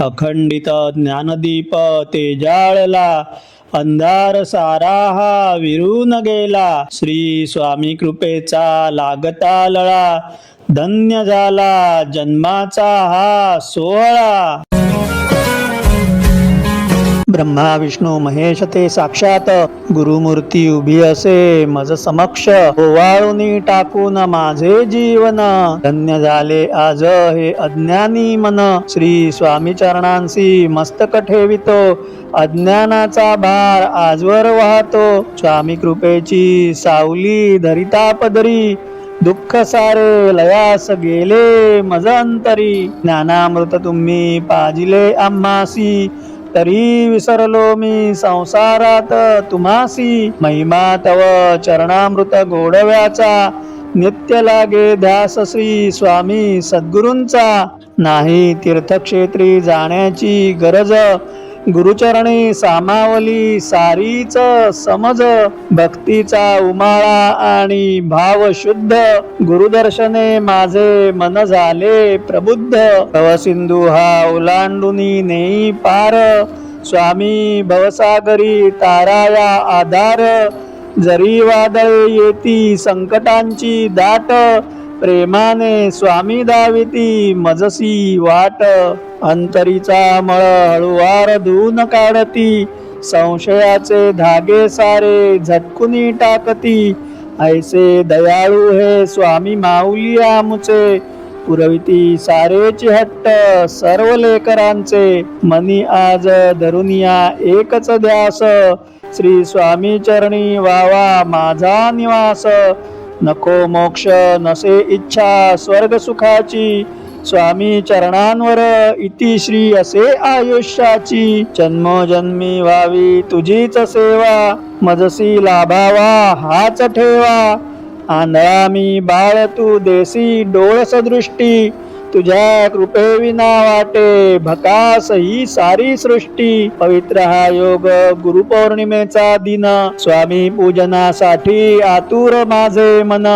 अखंडित ज्ञानदीप तेजाळला, अंधार सारा हा विरून गेला. श्री स्वामी कृपेचा लागता लळा, धन्य झाला जन्माचा हा सोहळा. ब्रह्मा विष्णू महेश ते साक्षात, गुरुमूर्ती उभी असे मज समक्ष. ओवाळून टाकून माझे जीवन, धन्य झाले आज हे अज्ञानी मन. श्री स्वामी चरणांसी मस्तक ठेवितो, अज्ञानाचा भार आजवर वाहतो. स्वामी कृपेची सावली धरिता पदरी, दुःख सारे लयास गेले मज अंतरी. ज्ञानामृत तुम्ही पाजिले आम्हासी, तरी विसरलो मी संसारात तुम्हासी. महिमा तव चरणामृत गोडव्याचा, नित्य लागे ध्यास श्री स्वामी सद्गुरूंचा. नाही तीर्थक्षेत्री जाण्याची गरज, गुरुचरणी सामावली सारीच समज. भक्तीचा उमाळा आणि भाव शुद्ध, गुरुदर्शने माझे मन झाले प्रबुद्ध. भवसिंधू हा ओलांडुनी नेई पार, स्वामी भवसागरी ताराया आधार. जरी वादळे येती संकटांची दाट, प्रेमाने स्वामी दाविती मजसी वाट. अंतरीचा मळ हळुवार धुवून काढती, संशयाचे धागे सारे झटकुनी टाकती. ऐसे दयाळू हे स्वामी माऊली आमुचे, पुरविती सारेची हट्ट सर्व लेकरांचे. मनी आज धरुनिया एकच ध्यास, श्री स्वामी चरणी वावा माझा निवास. नको मोक्ष नसे इच्छा स्वर्ग सुखाची, स्वामी चरणांवर इति श्री असे आयुष्याची. जन्मोजन्मी व्हावी तुझीच सेवा, मजसी लाभावा हाच ठेवा. आंधळा मी बाळ तू देसी डोळस दृष्टी, तुझ्या कृपेविना वाटे भकास ही सारी सृष्टी. पवित्र हा योग गुरुपौर्णिमेचा दिन, स्वामी पूजनासाठी आतुर माझे मन.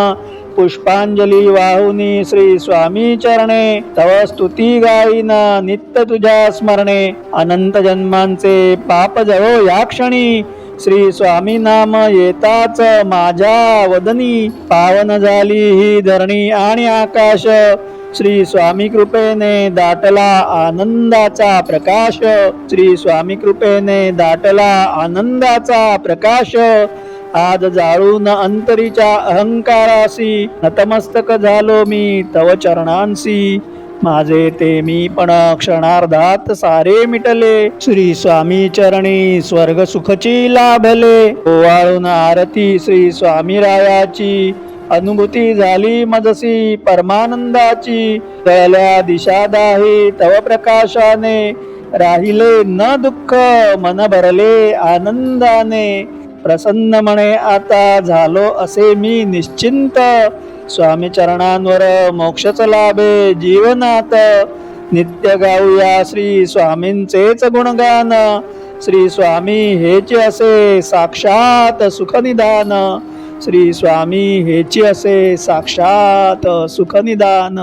पुष्पांजली वाहुनी श्री स्वामी चरणे, तव स्तुती गाईन नित्य तुझ्या स्मरणे. अनंत जन्मांचे पाप जळो या क्षणी, श्री स्वामी नाम येताच माझ्या वदनी. पावन झाली ही धरणी आणि आकाश, श्री स्वामी कृपेने दाटला आनंदाचा प्रकाश. श्री स्वामी कृपेने दाटला आनंदाचा प्रकाश. आज जाळून अंतरीच्या अहंकारासी, नतमस्तक झालो मी तव चरणांसी. माझे ते मी पण क्षणार्धात सारे मिटले, श्री स्वामी चरणी स्वर्ग सुखची लाभले. ओवाळून आरती श्री स्वामी रायाची, अनुभूती झाली मजसी परमानंदाची. कळल्या दिशा दाही तव प्रकाशाने, राहिले न दुःख मन भरले आनंदाने. प्रसन्न म्हणे आता झालो असे मी निश्चिंत, स्वामी चरणांवर मोक्षच लाभे जीवनात. नित्य गाऊया श्री स्वामींचेच गुणगान, श्री स्वामी हेची असे साक्षात सुखनिदान. श्री स्वामी हेची असे साक्षात सुखनिदान.